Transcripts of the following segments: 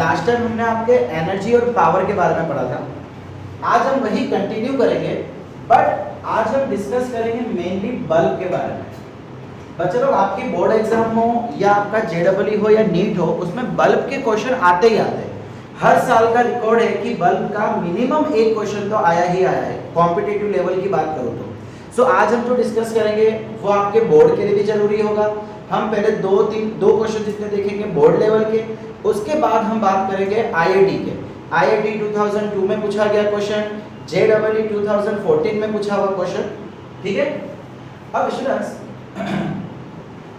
Last time हमने आपके energy और पावर के बारे में पढ़ा था, आज हम वही कंटिन्यू करेंगे, बट आज हम डिस्कस करेंगे मेनली बल्ब के बारे में। बच्चे लोग, आपकी बोर्ड एग्जाम हो या आपका जेडब्ल्यू हो या नीट हो, उसमें बल्ब के क्वेश्चन आते ही आते हैं। हर साल का रिकॉर्ड है कि बल्ब का मिनिमम एक क्वेश्चन तो आया ही आया है, कॉम्पिटिटिव लेवल की बात करूँ तो। सो आज हम जो डिस्कस करेंगे वो आपके बोर्ड के लिए भी जरूरी होगा। हम पहले दो क्वेश्चन जितने देखेंगे बोर्ड लेवल के, उसके बाद हम बात करेंगे आईआईटी के। आईआईटी 2002 में पूछा गया क्वेश्चन, जेडब्ल्यू 2014 में पूछा हुआ क्वेश्चन, ठीक है। अब स्टूडेंट्स,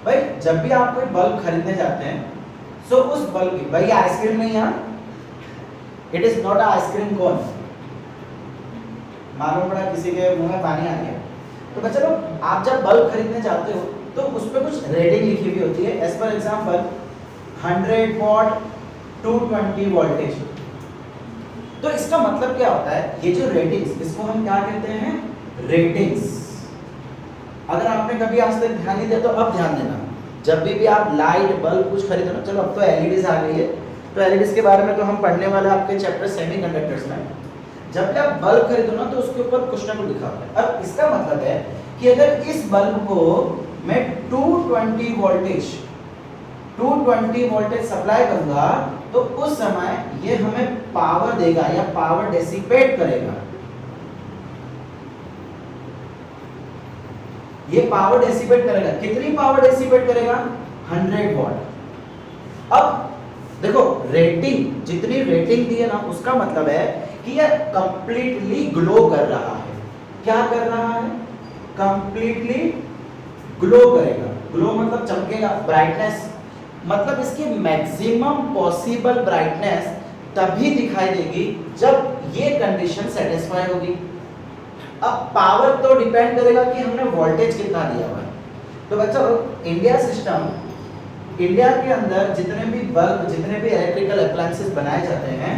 भाई जब भी आप कोई बल्ब खरीदने जाते हैं, सो उस बल्ब की, भाई आइसक्रीम नहीं है, it is not ice cream cone, मालूम पड़ा किसी के मुंह में पानी आ गया। तो बच्चे लोग, आप जब बल्ब खरीदने जाते हो तो उस पर कुछ रेटिंग लिखी हुई होती है। As per example 100 what 220 voltage. तो इसका मतलब क्या होता है, ये जो रेटिंग्स, इसको हम क्या कहते हैं, रेटिंग्स। अगर आपने कभी आज तक ध्यान नहीं दिया तो अब ध्यान देना, जब भी आप लाइट बल्ब कुछ खरीदो ना, चलो अब तो एलईडीज आ गई है, तो एलईडीज के बारे में तो हम पढ़ने वाले आपके चैप्टर सेमीकंडक्टर्स में। जब भी आप बल्ब खरीदो ना तो उसके ऊपर कुछ ना कुछ लिखा होता है। अब इसका मतलब है कि अगर इस बल्ब को मैं 220 वोल्टेज सप्लाई करूंगा तो उस समय ये हमें पावर देगा या पावर डेसिपेट करेगा। ये पावर डेसिपेट करेगा, कितनी पावर डेसिपेट करेगा, 100 वॉट। अब देखो, रेटिंग, जितनी रेटिंग दी है ना, उसका मतलब है कि यह कंप्लीटली ग्लो कर रहा है। क्या कर रहा है, कंप्लीटली ग्लो करेगा। ग्लो मतलब चमकेगा, ब्राइटनेस मतलब इसकी मैक्सिमम पॉसिबल ब्राइटनेस तभी दिखाई देगी जब ये कंडीशन सेटिस्फाई होगी। अब पावर तो डिपेंड करेगा कि हमने वोल्टेज कितना दिया हुआ है। तो बच्चों, इंडिया सिस्टम, इंडिया के अंदर जितने भी बल्ब, जितने भी इलेक्ट्रिकल अप्लायंसेस बनाए जाते हैं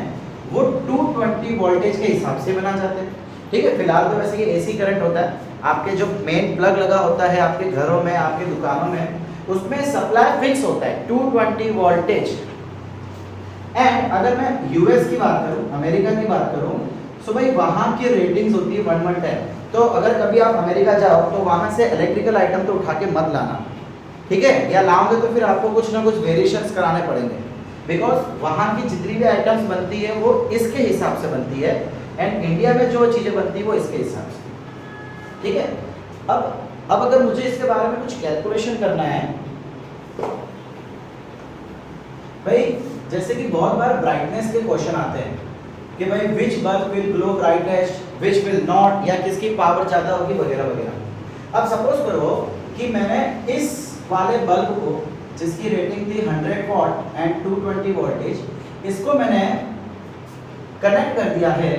वो 220 वोल्टेज के हिसाब से बनाए जाते हैं, ठीक है। फिलहाल तो वैसे ये एसी करंट होता है, आपके जो मेन प्लग लगा होता है आपके घरों में, आपके दुकानों में, उसमें सप्लाई फिक्स होता है 220 वोल्टेज। एंड अगर मैं यूएस की बात करूं, अमेरिका की बात करूं, सो भाई वहां की रेटिंग्स होती है 110। तो अगर कभी आप अमेरिका जाओ तो वहां से इलेक्ट्रिकल आइटम तो उठा के मत लाना, ठीक है, या लाओगे तो फिर आपको कुछ ना कुछ वेरिएशंस कराने पड़ेंगे, बिकॉज वहां की जितनी भी आइटम्स बनती है वो इसके हिसाब से बनती है, एंड इंडिया में जो चीजें बनती है वो इसके हिसाब से, ठीक है। अब अगर मुझे इसके बारे में कुछ कैलकुलेशन करना है, भाई जैसे कि बहुत बार ब्राइटनेस के क्वेश्चन आते हैं कि भाई which bulb will glow brightest, which will not, या किसकी पावर ज्यादा होगी वगैरह वगैरह। अब सपोज करो कि मैंने इस वाले बल्ब को, जिसकी रेटिंग थी 100 वॉट एंड 220 वोल्टेज, इसको मैंने कनेक्ट कर दिया है,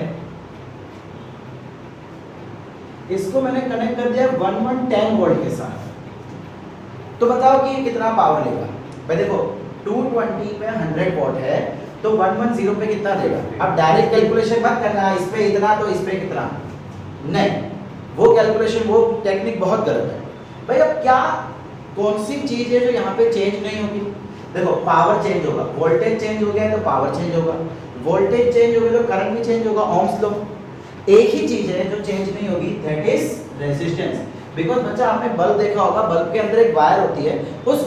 इसको मैंने कनेक्ट कर दिया 1110 वोल्ट के साथ। तो बताओ कि ये कितना पावर लेगा। भाई देखो, 220 पे 100 वॉट है तो 110 पे कितना देगा। अब डायरेक्ट कैलकुलेशन मत करना, इस पे इतना तो इस पे कितना, नहीं, वो कैलकुलेशन, वो टेक्निक बहुत गलत है। भाई अब क्या, कौन सी चीज है जो यहाँ पे चेंज नहीं होगी। देखो, पावर चेंज होगा, वोल्टेज चेंज हो गया तो पावर चेंज होगा, वोल्टेज चेंज हो गया तो करंट भी चेंज होगा, ओम्स लॉ। एक ही चीज है जो चेंज नहीं होगी, दैट इज रेजिस्टेंस। बिकॉज बच्चा, आपने बल्ब देखा होगा, बल्ब के अंदर एक वायर होती है, उस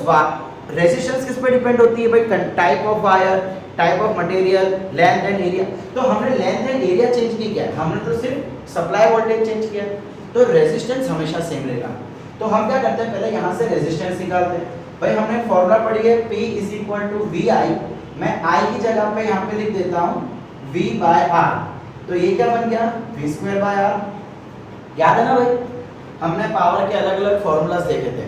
रेजिस्टेंस किस पे डिपेंड होती है भाई, type of wire, type of material, length and area. तो हमने लेंथ एंड एरिया चेंज नहीं किया, हमने तो सिर्फ सप्लाई वोल्टेज चेंज किया, तो रेजिस्टेंस हमेशा सेम रहेगा। तो हम क्या करते हैं, पहले यहाँ से रेजिस्टेंस निकालते हैं। भाई हमने फॉर्मूला पढ़ी है P = VI, मैं I की जगह पे यहाँ पे लिख देता हूँ V/R। तो ये क्या बन गया, V²/R। याद है ना भाई, हमने पावर के अलग अलग फॉर्मूलाज देखे थे,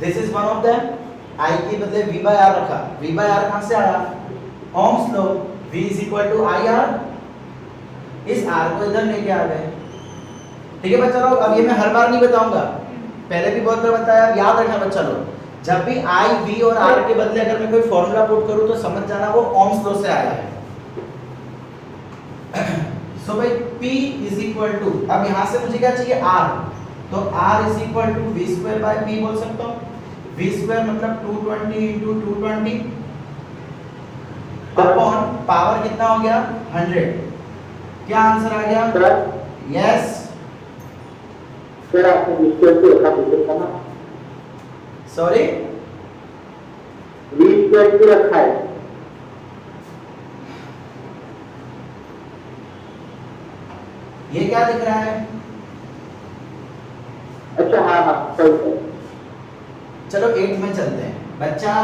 this is one of them. I के बदले V/R रखा, V/R कहाँ से आया, ओम्स लॉ, V = IR। इस R को इधर लेके आ गए, ठीक है बच्चा लोग। अब ये मैं हर बार नहीं बताऊंगा, पहले भी बहुत बार बताया, याद रखना बच्चा लोग, जब भी I, V और R के बदले अगर मैं कोई फॉर्मूला पुट करूं तो समझ जाना वो ओम्स लॉ से आया है। सो भाई P = अब यहाँ से मुझे क्या चाहिए, R, तो R = V²/P बोल सकता हूँ। V² मतलब 220 × 220 अपॉन पावर कितना हो गया 100। क्या आंसर आ गया? यस सर आपने V² को रखा था ना? सॉरी V² को रखा है। ये क्या दिख रहा है? अच्छा हाँ हाँ सही। चलो 8 में चलते हैं बच्चा।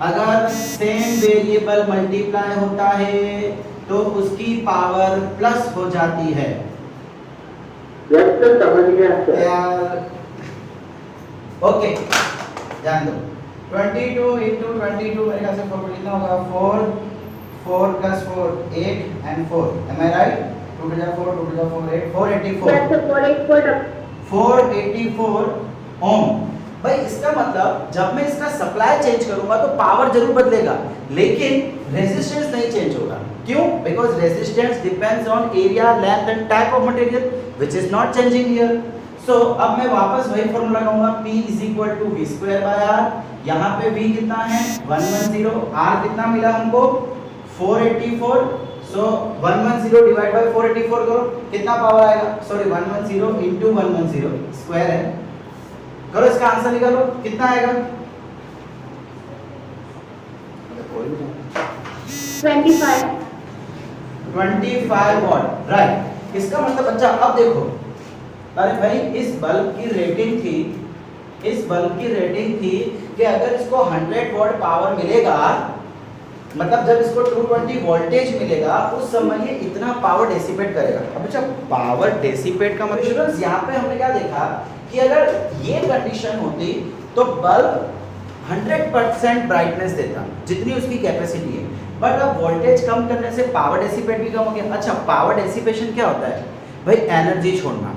अगर सेम वेरिएबल मल्टीप्लाई होता है तो उसकी पावर प्लस हो जाती है। समझ गया यार ओके ध्यान दो। 22 into 22 मेरे ख्याल से 4 कितना होगा? 4 4 plus 4 8 and 4 am I right? 2 to the 4 2 to the 4 8 484 484 ओम। भाई इसका मतलब जब मैं इसका सप्लाई चेंज करूंगा तो पावर जरूर बदलेगा लेकिन रेजिस्टेंस नहीं चेंज होगा। क्यों? Because resistance depends on area length and type of material which is not changing here. So अब मैं वापस वही फॉर्मूला लगाऊंगा P = V²/R। यहाँ पे V कितना है 110, R कितना मिला हमको 484। सो 110 डिवाइड बाय 484 करो कितना पावर आएगा? सॉरी 110 into 110 स्क्वायर है। करो इसका आंसर निकालो कितना आएगा? 25 वॉट राइट। इसका मतलब बच्चा अब देखो, अरे भाई इस बल्ब की रेटिंग थी कि अगर इसको 100 वॉट पावर मिलेगा, मतलब जब इसको 220 वोल्टेज मिलेगा उस समय ये इतना पावर डेसिपेट करेगा। अब बच्चा पावर डेसिपेट का मतलब यहाँ पे हमने क्या देखा कि अगर ये कंडीशन होती तो बल्ब 100% ब्राइटनेस देता जितनी उसकी कैपेसिटी है, बट अब वोल्टेज कम करने से पावर डेसिपेट भी कम हो गया। अच्छा पावर डेसिपेशन क्या होता है भाई? एनर्जी छोड़ना।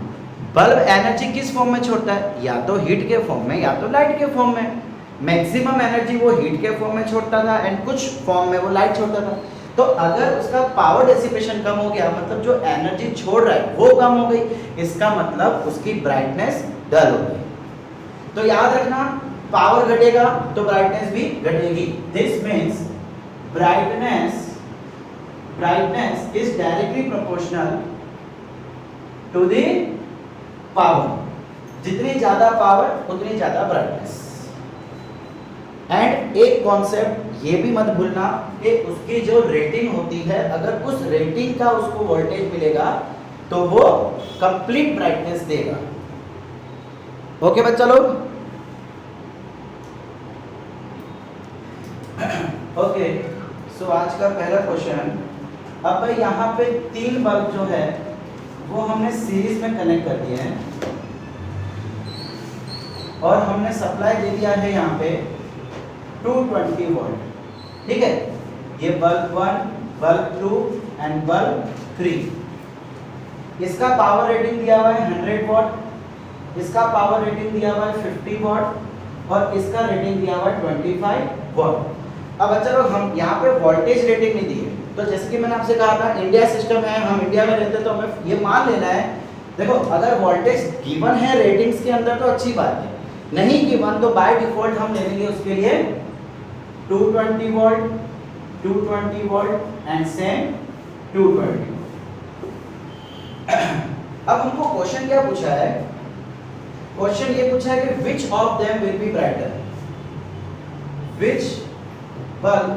बल्ब एनर्जी किस फॉर्म में छोड़ता है? या तो हीट के फॉर्म में या तो लाइट के फॉर्म में। मैक्सिमम एनर्जी वो हीट के फॉर्म में छोड़ता था एंड कुछ फॉर्म में वो लाइट छोड़ता था। तो अगर उसका पावर डेसिपेशन कम हो गया मतलब जो एनर्जी छोड़ रहा है वो कम हो गई, इसका मतलब उसकी ब्राइटनेस डल हो गई। तो याद रखना पावर घटेगा तो ब्राइटनेस भी घटेगी। This means brightness is directly proportional to the power. जितनी ज्यादा पावर उतनी ज्यादा ब्राइटनेस। एंड एक कॉन्सेप्ट ये भी मत भूलना कि उसकी जो रेटिंग होती है, अगर उस रेटिंग का उसको वोल्टेज मिलेगा तो वो कंप्लीट ब्राइटनेस देगा। ओके बच्चा लोग? ओके सो आज का पहला क्वेश्चन। अब भाई यहाँ पे 3 बल्ब जो है वो हमने सीरीज में कनेक्ट कर दिए हैं और हमने सप्लाई दे दिया है यहाँ पे 220 वोल्ट। ठीक है, ये बल्ब 1, बल्ब 2 एंड बल्ब 3। इसका पावर रेटिंग दिया हुआ है 100 वॉट, इसका पावर रेटिंग दिया हुआ है 50 वॉट और इसका रेटिंग दिया हुआ है 25 वॉट। अब अच्छा लोग हम यहाँ पे वोल्टेज रेटिंग नहीं दी है, तो जैसे कि मैंने आपसे कहा था इंडिया सिस्टम है, हम इंडिया में रहते तो हमें ये मान लेना है। देखो अगर वोल्टेज गिवन है रेटिंग्स के अंदर तो अच्छी बात है, नहीं गिवन तो बाय डिफॉल्ट हम ले लेंगे उसके लिए 220 वोल्ट 220 वोल्ट एंड सेम 220। अब हमको क्वेश्चन क्या पूछा है? क्वेश्चन ये पूछा है कि which of them will be brighter, which bulb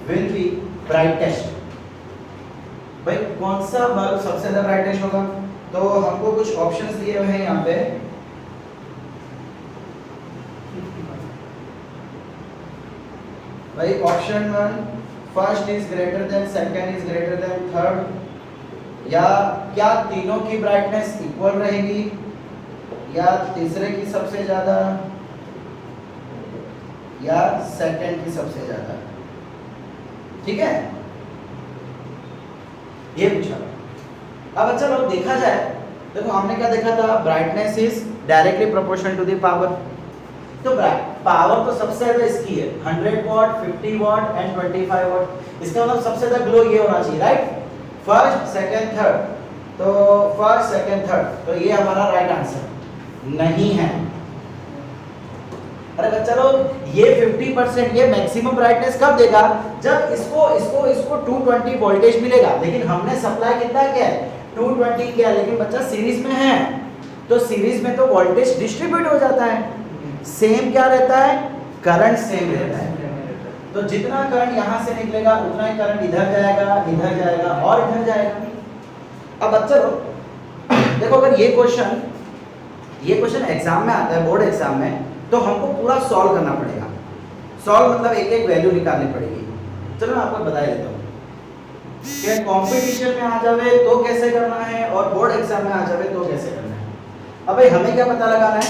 will be brightest. भाई कौन सा बल्ब सबसे ज्यादा ब्राइटेस्ट होगा? तो हमको कुछ ऑप्शंस दिए हुए हैं यहाँ पे। भाई option 1 first is greater then, second is greater then third, या क्या तीनों की ब्राइटनेस इक्वल रहेगी, या तीसरे की सबसे ज्यादा, या सेकंड की सबसे ज्यादा। ठीक है, ये पूछा। अब अच्छा लोग देखा जाए, देखो हमने क्या देखा था, brightness is directly proportional to the power. तो पावर तो सबसे ज्यादा इसकी है 100 वॉट 50 वॉट एंड 25 वॉट। इसका मतलब सबसे ज्यादा ग्लो ये होना चाहिए, राइट? फर्स्ट सेकंड थर्ड, तो फर्स्ट सेकंड थर्ड, तो ये हमारा राइट आंसर नहीं है। अरे बच्चा लोग ये 50% ये मैक्सिमम ब्राइटनेस कब देगा, जब इसको 220 वोल्टेज मिलेगा, लेकिन हमने सप्लाई कितना किया है 220 किया, लेकिन बच्चा सीरीज में है तो सीरीज में तो वोल्टेज डिस्ट्रीब्यूट हो जाता है, सेम क्या रहता है, करंट सेम रहता है। तो जितना करंट यहाँ से निकलेगा उतना ही करंट इधर जाएगा और इधर जाएगा। अब बच्चा लोग देखो, अगर ये क्वेश्चन एग्जाम में आता है, बोर्ड एग्जाम में, तो हमको पूरा सॉल्व करना पड़ेगा। सॉल्व मतलब एक एक वैल्यू निकालनी पड़ेगी। चलो मैं आपको बता देता हूँ कि कंपटीशन में आ जावे तो कैसे करना है और बोर्ड एग्जाम में आ जावे तो कैसे करना है। अब भाई हमें क्या पता लगाना है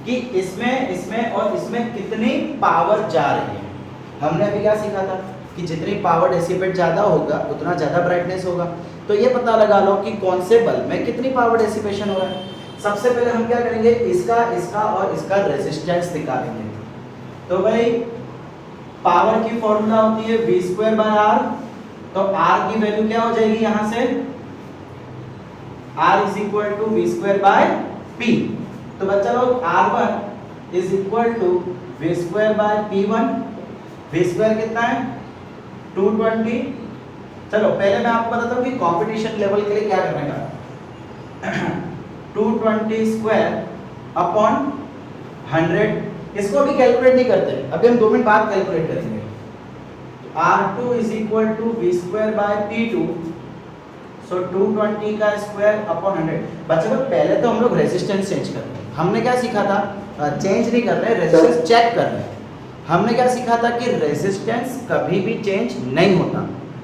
कि इसमें और इसमें कितनी पावर जा रही है। हमने अभी क्या सीखा था कि जितनी पावर डेसिपेट ज़्यादा होगा उतना ज़्यादा ब्राइटनेस होगा। तो ये पता लगा लो कि कौन से बल्ब में कितनी पावर डेसिपेशन हो रहा है। सबसे पहले हम क्या करेंगे, इसका और इसका रेजिस्टेंस निकालेंगे। तो भाई पावर की फॉर्मूला होती है V²/R, तो R की वैल्यू क्या हो जाएगी यहाँ से, R = V²/P। तो बच्चा लोग R1 = V²/P1। V² कितना है 220। चलो पहले मैं आपको बताता हूँ कि कंपटीशन लेवल के लिए क्या करने का 220/100। इसको अभी कैलकुलेट नहीं करते, अभी हम 2 मिनट बाद कैलकुलेट करेंगे। R2 = V²/P2, सो 220 का स्क्वायर अपॉन 100। बच्चों पहले तो हम लोग रेजिस्टेंस चेंज कर रहे हैं। हमने क्या सीखा था, चेंज नहीं कर रहे, रेजिस्टेंस चेक कर रहे हैं। हमने क्या सीखा था कि रेजिस्टेंस कभी भी चेंज नहीं होता,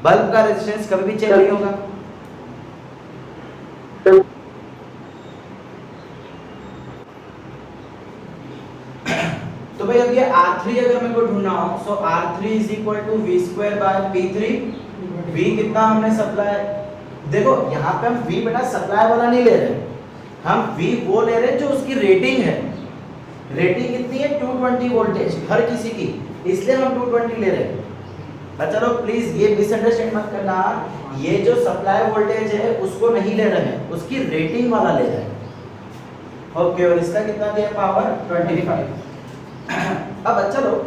बल्ब का रेजिस्टेंस कभी भी चेंज नहीं होगा। तो भाई अब ये R3 अगर मेरे को ढूंढना हो, सो R3 = V²/P3। V कितना हमने सप्लाई, देखो यहाँ पे हम V बेटा सप्लाई वाला नहीं ले रहे, हम V वो ले रहे हैं जो उसकी रेटिंग है। रेटिंग कितनी है 220 वोल्टेज हर किसी की, इसलिए हम 220 ले रहे हैं। बच्चा लोग प्लीज ये मिसअंडरस्टैंड मत करना, ये जो सप्लाई वोल्टेज है उसको नहीं ले रहे हैं, उसकी रेटिंग वाला ले रहे हैं। ओके, और इसका कितना दिया पावर 25। अब बच्चा लोग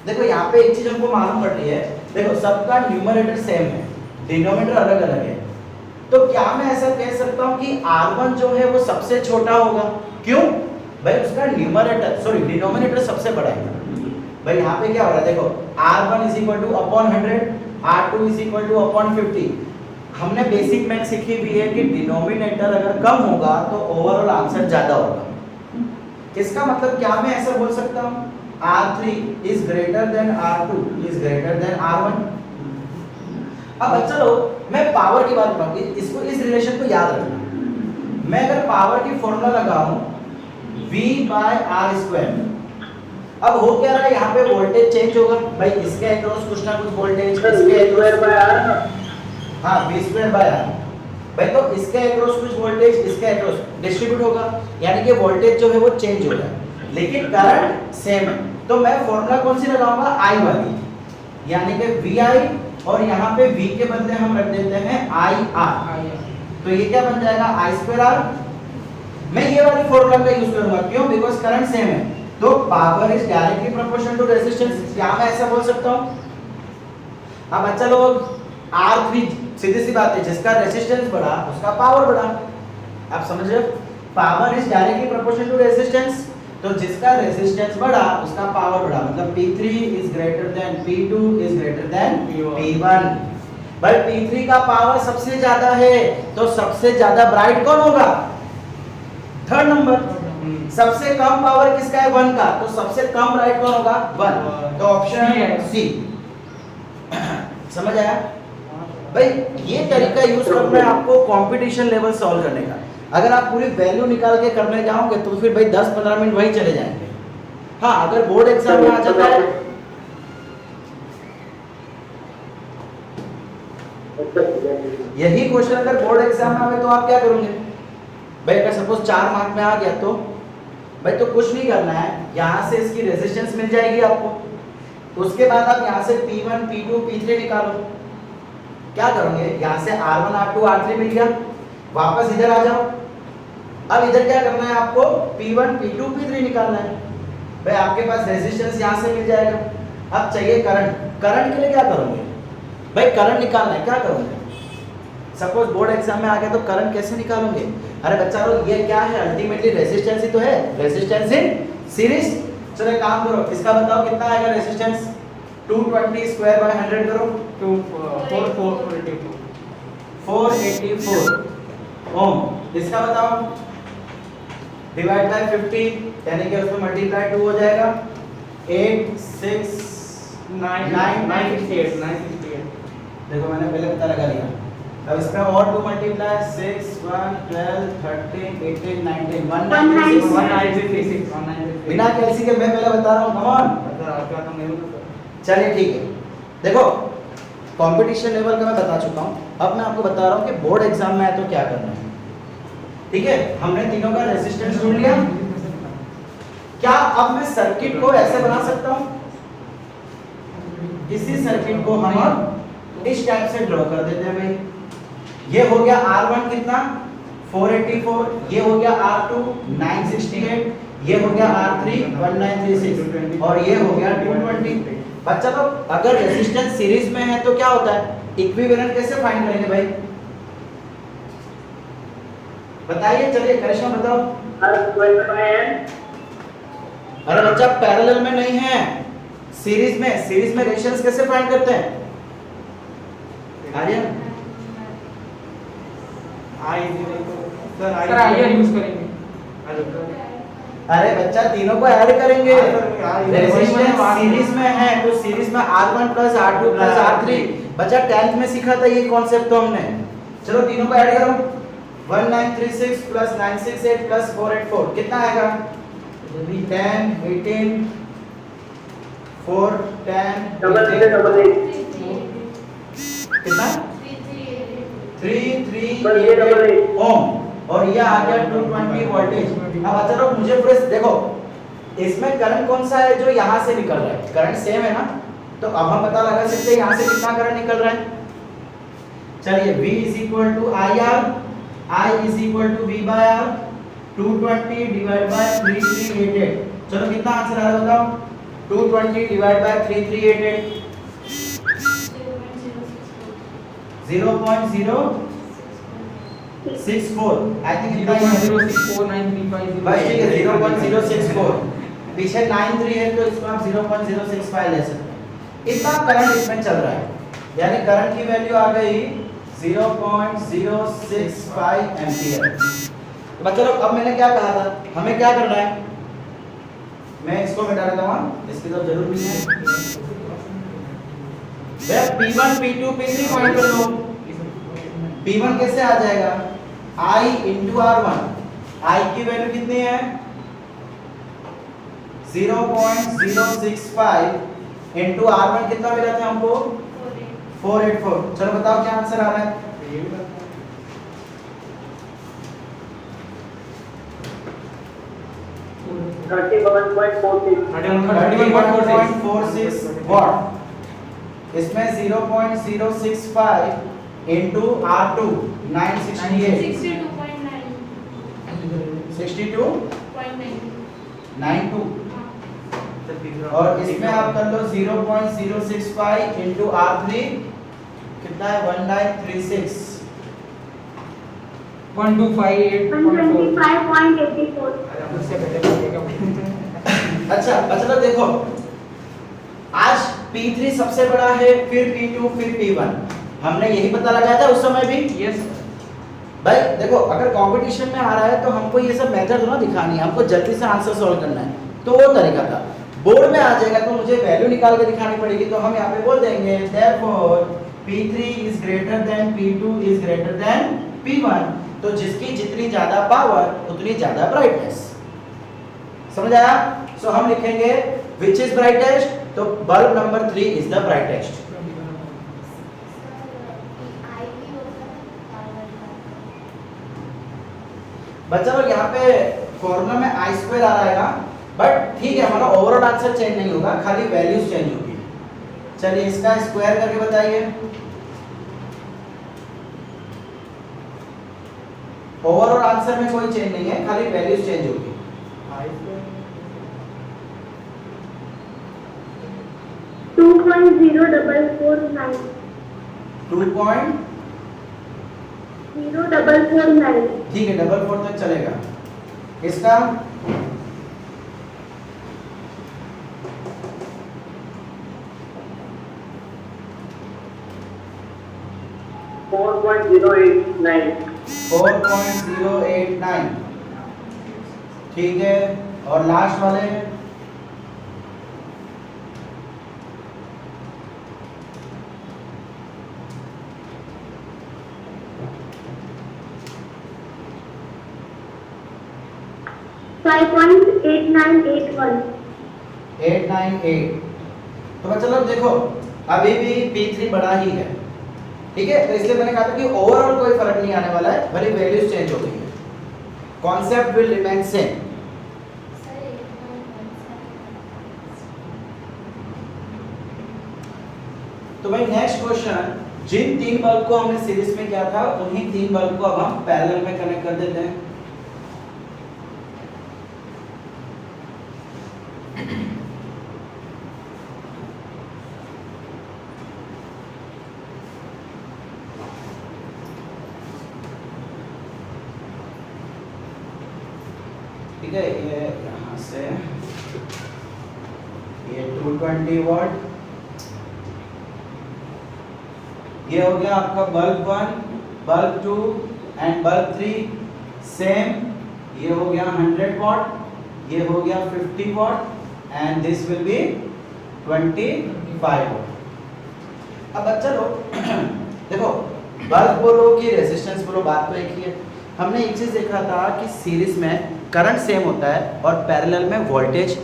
देखो यहाँ पे एक चीज हमको मालूम पड़ रही है, देखो सबका न्यूमरेटर सेम है, डिनोमिनेटर अलग अलग है। तो क्या मैं ऐसा कह सकता हूँ कि R1 जो है वो सबसे छोटा होगा, क्यों भाई, उसका डिनोमिनेटर सबसे बड़ा है। भाई यहाँ पे क्या हो रहा है, देखो R1 = अपॉन 100, R2 = अपॉन 50। हमने बेसिक मैथ सीखी भी है कि डिनोमिनेटर अगर कम होगा तो ओवरऑल आंसर ज्यादा होगा। इसका मतलब क्या मैं ऐसा बोल सकता हूँ R3 is greater than R2 is greater than R1। अब बच्चा लोग मैं पावर की बात करूँगी, इसको इस रिलेशन को याद रखना। मैं अगर पावर की फॉर्मूला लगाऊं V/R², अब हो क्या रहा है, यहाँ पे वोल्टेज चेंज होगा भाई, इसके अक्रॉस कुछ ना कुछ वोल्टेज, इसके V²/R, हाँ V²/R भाई, तो इसके अक्रॉस कुछ वोल्टेज, इसके अक्रॉस डिस्ट्रीब्यूट होगा, यानी कि वोल्टेज जो है वो चेंज होगा, लेकिन करंट सेम है। तो मैं फॉर्मूला कौन सी लगाऊंगा, I वाली, यानी कि VI, और यहाँ पे V के बदले हम रख देते हैं IR। तो ये क्या बन जाएगा I²R। मैं ये वाली फॉर्मूला का यूज करूंगा, क्यों, बिकॉज करंट सेम है, तो power is directly proportional to resistance. क्या मैं ऐसा बोल सकता हूँ। अब बच्चा लोग R3 सीधी सी बात है, जिसका रेजिस्टेंस बढ़ा उसका पावर बढ़ा। आप समझ रहे हो, power is directly proportional to resistance, तो जिसका रेजिस्टेंस बढ़ा उसका पावर बढ़ा, मतलब P3 is greater than P2 is greater than P1। भाई P3 का पावर सबसे ज्यादा है, तो सबसे ज्यादा ब्राइट कौन होगा, थर्ड नंबर। सबसे कम पावर किसका है, 1 का, तो सबसे कम ब्राइट कौन होगा, 1। तो ऑप्शन सी। समझ आया भाई, ये तरीका यूज करना है आपको कंपटीशन लेवल सॉल्व करने का। अगर आप पूरी वैल्यू निकाल के करने जाओगे तो फिर भाई 10-15 मिनट वहीं चले जाएंगे। हाँ, अगर बोर्ड एग्जाम में आ जाता है, यही क्वेश्चन अगर बोर्ड एग्जाम में आवे तो आप क्या करोगे भाई, अगर सपोज 4 मार्क में आ गया तो भाई तो कुछ नहीं करना है, यहाँ से इसकी रेजिस्टेंस मिल जाएगी आपको, उसके बाद आप यहाँ से P1 P2 P3 निकालो। क्या करोगे, यहाँ से R1 R2 R3 मिल गया, वापस इधर आ जाओ। अब इधर क्या करना है आपको, P1 P2 P3 निकालना है। भाई आपके पास रेजिस्टेंस यहाँ से मिल जाएगा। अब चाहिए करंट, करंट के लिए क्या करोगे भाई, करंट निकालना है, क्या करोगे? सपोज बोर्ड एग्जाम में आ गया तो करंट कैसे निकालोगे? अरे बच्चा लोग ये क्या है, अल्टीमेटली रेजिस्टेंस ही तो है, रेजिस्टेंस इन सीरीज। चलो एक काम करो, इसका बताओ कितना आएगा रेजिस्टेंस, 220 स्क्वायर बाय 100 करो, 484 ओम। इसका बताओ डिवाइड बाय 50 यानी कि उसमें मल्टीप्लाई 2 हो जाएगा, 8 6 968। देखो मैंने पहले पता लगा लिया। अब इसका और 2 मल्टीप्लाई 6 1 12 13 18 19 196 बिना कैलसी के मैं पहले बता रहा हूँ, कम ऑन। चलिए ठीक है, देखो कंपटीशन लेवल का मैं बता चुका हूँ, अब मैं आपको बता रहा हूँ कि बोर्ड एग्जाम में आए तो क्या करना है। ठीक है, हमने तीनों का रेजिस्टेंस ढूंढ लिया। क्या अब मैं सर्किट को ऐसे बना सकता हूँ? इसी सर्किट को हम इस टाइप से ड्रॉ कर देते हैं भाई। ये हो गया R1 कितना 484, ये हो गया R2 968, ये हो गया R3 1936 और ये हो गया 220। बच्चा तो अगर रेजिस्टेंस सीरीज में है तो क्या होता है, इक्विवेलेंट कैसे फाइंड करेंगे भाई, बताइए। चलिए करिश्मा बताओ। अरे बच्चा पैरेलल में नहीं है, सीरीज में। सीरीज में रेजिस्टेंस कैसे फाइंड करते हैं आर्यन? सर यूज करेंगे। अरे बच्चा तीनों को ऐड करेंगे, रेजिस्टेंस सीरीज में है तो सीरीज में R1 plus R2 plus R3। बच्चा 10th में सीखा था ये कॉन्सेप्ट तो हमने। चलो तीनों को ऐड करो, 1936 प्लस 968 प्लस 484 कितना आएगा, 10 18 4 10 कितना 338 ओम और ये आ गया 220 वोल्टेज। अब अच्छा लोग मुझे पूरे देखो, इसमें करंट कौन सा है जो यहाँ से निकल रहा है, करंट सेम है ना, तो अब हम पता लगा सकते हैं यहाँ से कितना करंट निकल रहा है। चलिए V is equal to IR, I is equal to V by R, 220 divide by 3388। चलो कितना आंसर आ रहा है बताओ, 220 डिवाइड बाय 3388 0.064 आई थिंक इतना ही है। 0.0649350 भाई ठीक है 0.064, पीछे 93 है तो इसको आप 0.065 ले सकते हैं। इतना करंट इसमें चल रहा है, यानी करंट की वैल्यू आ गई 0.065 एम्पियर। तो बच्चों लोग अब मैंने क्या कहा था, हमें क्या करना है, मैं इसको मिटा देता हूं, इसकी तो जरूरत नहीं है। P1 P2 P3 फाइंड कर लो। P1 कैसे आ जाएगा, I into R1, I की वैल्यू कितनी है 0.065 into R1 कितना मिला था हमको 484। चलो बताओ क्या आंसर आ रहा है, वॉट। इसमें 0.065 into R2 968 62.92 और इसमें आप कर लो 0.065 into R3 कितना है 1936 125.84। अच्छा बच्चों देखो, आज P3 सबसे बड़ा है, फिर P2 फिर P1, हमने यही पता लगाया था उस समय भी। यस भाई देखो अगर कंपटीशन में आ रहा है तो हमको ये सब मेथड ना दिखानी है, हमको जल्दी से आंसर सॉल्व करना है, तो वो तरीका था। बोर्ड में आ जाएगा तो मुझे वैल्यू निकाल के दिखानी पड़ेगी, तो हम यहाँ पे बोल देंगे therefore P3 is greater than P2 is greater than P1। तो जिसकी जितनी ज्यादा पावर उतनी ज्यादा ब्राइटनेस, समझ आया? सो हम लिखेंगे which is brightest, तो bulb number 3 is the brightest। बच्चा लोग यहाँ पे फॉर्मूला में I स्क्वायर आ रहेगा, बट ठीक है हमारा ओवरऑल आंसर चेंज नहीं होगा, खाली वैल्यूज चेंज होगी। चलिए इसका स्क्वायर करके बताइए, ओवरऑल आंसर में कोई चेंज नहीं है, खाली वैल्यूज चेंज होगी। 2.0449. ठीक है, 4 तक चलेगा। इसका 4.089। ठीक है, और लास्ट वाले 898. तो चलो देखो, अभी भी P3 बड़ा ही है, ठीक है, तो इसलिए मैंने कहा था कि ओवरऑल कोई फर्क नहीं आने वाला है, भले वैल्यूज चेंज हो गई है, कॉन्सेप्ट विल रिमेन सेम। तो भाई नेक्स्ट क्वेश्चन, जिन 3 बल्ब को हमने सीरीज में किया था उन्हीं 3 बल्ब को अब हम पैरेलल में कनेक्ट कर देते हैं। ठीक है, ये यहाँ से ये 220 वॉट, ये हो गया आपका bulb 1, bulb 2 and bulb 3 same, ये हो गया 100 वॉट, ये हो गया 50 what and this will be 25 what. अब बच्चा लोग देखो, बल्ब बोलो कि रेजिस्टेंस बोलो, बात तो एक ही है। हमने एक चीज देखा था कि सीरीज में करंट सेम होता है और पैरेलल में वोल्टेज।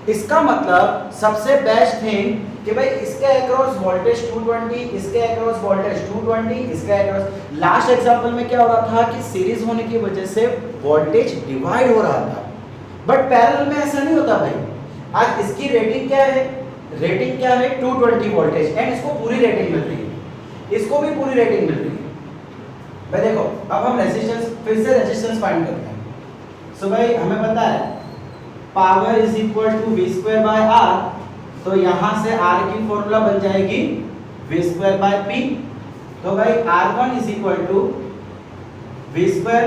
इसका मतलब सबसे बेस्ट थिंग कि भाई इसके अक्रॉस वोल्टेज 220, इसके अक्रॉस वोल्टेज 220, इसके अक्रॉस। लास्ट एग्जांपल में क्या हो रहा था कि सीरीज होने की वजह से वोल्टेज डिवाइड हो रहा था, बट पैरेलल में ऐसा नहीं होता भाई। आज इसकी रेटिंग क्या है? रेटिंग क्या है? 220 वोल्टेज एंड इसको पूरी रेटिंग मिल रही है, इसको भी पूरी रेटिंग मिल रही है। भाई देखो, अब हम रेजिस्टेंस, फिर से रेजिस्टेंस फाइंड करते हैं। सो भाई हमें पता है power is equal to V square by R, तो यहां से आर की फॉर्मूला बन जाएगी वी स्क्वायर बाय पी। तो भाई R1 is equal to V square,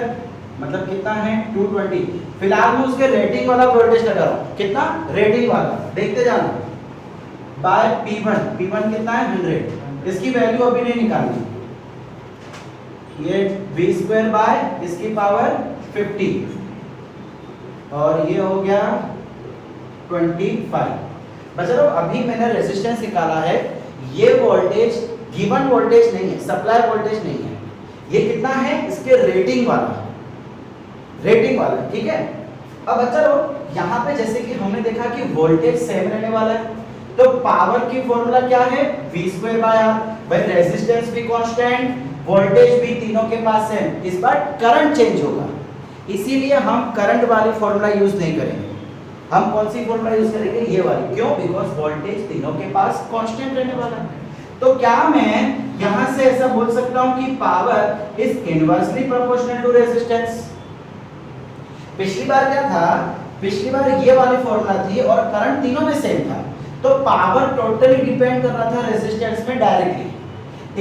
मतलब कितना है 220। फिलहाल मैं उसके रेटिंग वाला वोल्टेज लगा रहा हूं, कितना रेटिंग वाला, देखते जाना, बाय P1। P1 कितना है 100, इसकी वैल्यू अभी नहीं निकालनी। ये वी स्क्वायर बाय इसकी पावर 50 और ये हो गया 25। बच्चों अभी मैंने रेजिस्टेंस निकाला है, ये वोल्टेज गिवन वोल्टेज नहीं है, सप्लाई वोल्टेज नहीं है, ये कितना है इसके रेटिंग वाला, रेटिंग वाला, ठीक है। अब चलो यहाँ पे जैसे कि हमने देखा कि वोल्टेज सेम रहने वाला है, तो पावर की फॉर्मूला क्या है वी स्क्वायर बाय आर। भाई रेजिस्टेंस भी कांस्टेंट, वोल्टेज भी तीनों के पास सेम, इस बार करंट चेंज होगा, इसीलिए हम करंट वाली फॉर्मूला यूज नहीं करेंगे। हम कौन सी फॉर्मूला यूज करेंगे? ये वाली। क्यों? बिकॉज वोल्टेज तीनों के पास कांस्टेंट रहने वाला है। तो क्या मैं यहां से ऐसा बोल सकता हूं कि power is inversely proportional to resistance? पिछली बार क्या था, पिछली बार ये वाली फॉर्मूला थी और करंट तीनों में सेम था, तो पावर टोटली डिपेंड कर रहा था रेजिस्टेंस में डायरेक्टली।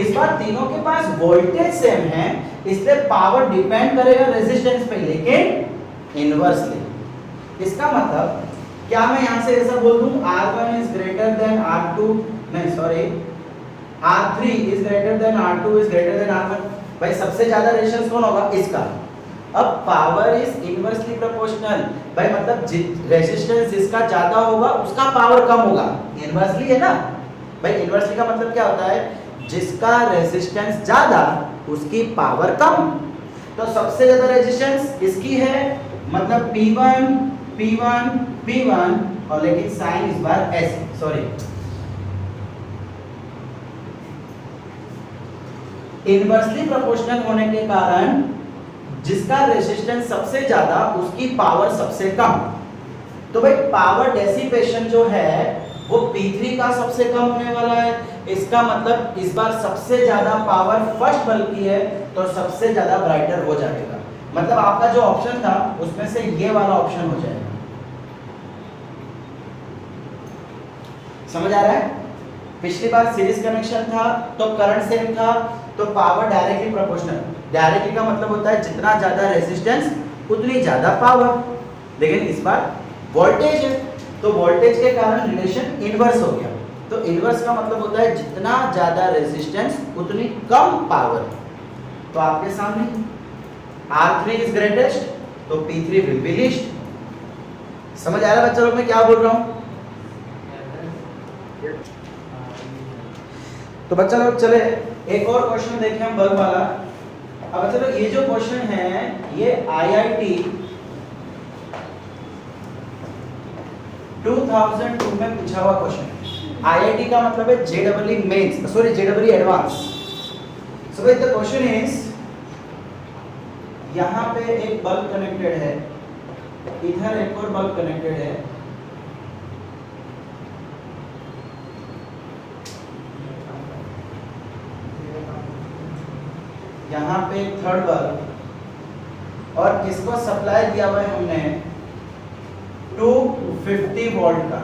इस बार तीनों के पास वोल्टेज सेम है, इसलिए पावर डिपेंड करेगा रेजिस्टेंस पे, लेकिन इनवर्सली। इसका मतलब क्या मैं यहां से ऐसा बोल दूं R1 is greater then R2, नहीं sorry R3 is greater then R2 is greater then R1? भाई सबसे ज्यादा रेजिस्टेंस कौन होगा? इसका। अब पावर इज इनवर्सली प्रोपोर्शनल, भाई मतलब रेजिस्टेंस जिसका ज्यादा होगा उसका पावर कम होगा, इनवर्सली है ना भाई। इनवर्सली का मतलब क्या होता है? जिसका रेजिस्टेंस ज्यादा उसकी पावर कम। तो सबसे ज्यादा रेजिस्टेंस इसकी है, मतलब P1 P1 P1, और लेकिन साइन इस बार ऐसे, सॉरी इनवर्सली प्रोपोर्शनल होने के कारण जिसका रेजिस्टेंस सबसे ज्यादा उसकी पावर सबसे कम। तो भाई पावर डेसिपेशन जो है वो P3 का सबसे कम होने वाला है, इसका मतलब इस बार सबसे ज्यादा पावर फर्स्ट बल्ब की है, तो सबसे ज्यादा ब्राइटर हो जाएगा। मतलब आपका जो ऑप्शन था उसमें से ये वाला ऑप्शन हो जाएगा। समझ आ रहा है? पिछली बार सीरीज कनेक्शन था तो करंट सेम था, तो पावर डायरेक्टली प्रोपोर्शनल। डायरेक्टली का मतलब होता है जितना ज्यादा रेजिस्टेंस उतनी ज्यादा पावर, लेकिन इस बार वोल्टेज है तो वोल्टेज के कारण रिलेशन इनवर्स हो गया। तो इनवर्स का मतलब होता है जितना ज्यादा रेजिस्टेंस उतनी कम पावर। तो आपके सामने R3 इज ग्रेटेस्ट तो P3 विल बी लीस्ट। समझ आ रहा है बच्चा लोग मैं क्या बोल रहा हूं? तो बच्चा लोग चले एक और क्वेश्चन देखें हम बल्ब वाला। अब बच्चा लोग ये जो क्वेश्चन है ये IIT 2002 में पूछा हुआ क्वेश्चन है। IIT का मतलब है JEE mains, sorry JEE advance. So the question is, यहाँ पे एक बल्ब कनेक्टेड है, इधर एक और बल्ब कनेक्टेड है, यहाँ पे थर्ड बल्ब, और इसको सप्लाई दिया हुआ है हमने 250 वोल्ट का।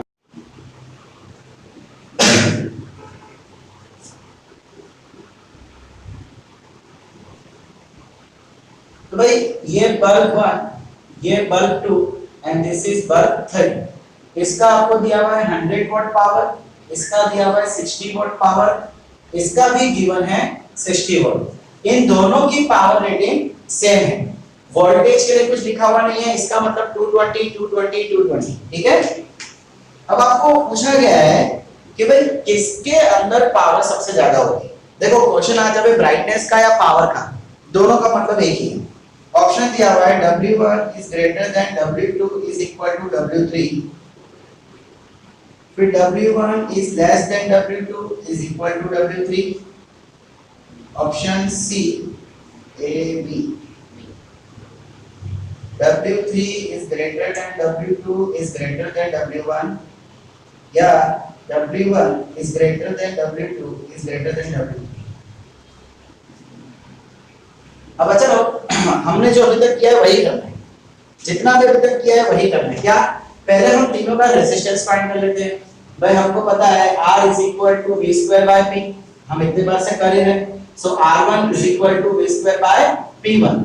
तो भाई ये बल्ब 1, ये bulb 2 and this is bulb 3। इसका आपको दिया हुआ है 100 वोल्ट पावर, इसका दिया हुआ है 60 वोल्ट पावर, इसका भी गिवन है 60 वोल्ट। इन दोनों की पावर रेटिंग सेम है। वोल्टेज के लिए कुछ लिखा हुआ नहीं है, इसका मतलब 220 220 220, ठीक है। अब आपको पूछा गया है कि भाई किसके अंदर पावर सबसे ज्यादा होगी। देखो क्वेश्चन आ जाए ब्राइटनेस का या पावर का, दोनों का मतलब एक ही है। ऑप्शन दिया हुआ है W1 is greater than W2 is equal to W3, फिर W1 is less than W2 is equal to W3। Option C A B, W3 is greater than W2 is greater than W1, या W1 is greater than W2 is greater than W3। अब चलो हमने जो अभी तक किया है वही करना है, जितना भी अभी तक किया है वही करना है। क्या पहले हम तीनों का रेजिस्टेंस फाइंड कर लेते हैं। भाई हमको पता है R is equal to V square by P, हम इतने बार से कर ही रहे। So R1 is equal to V square by P1।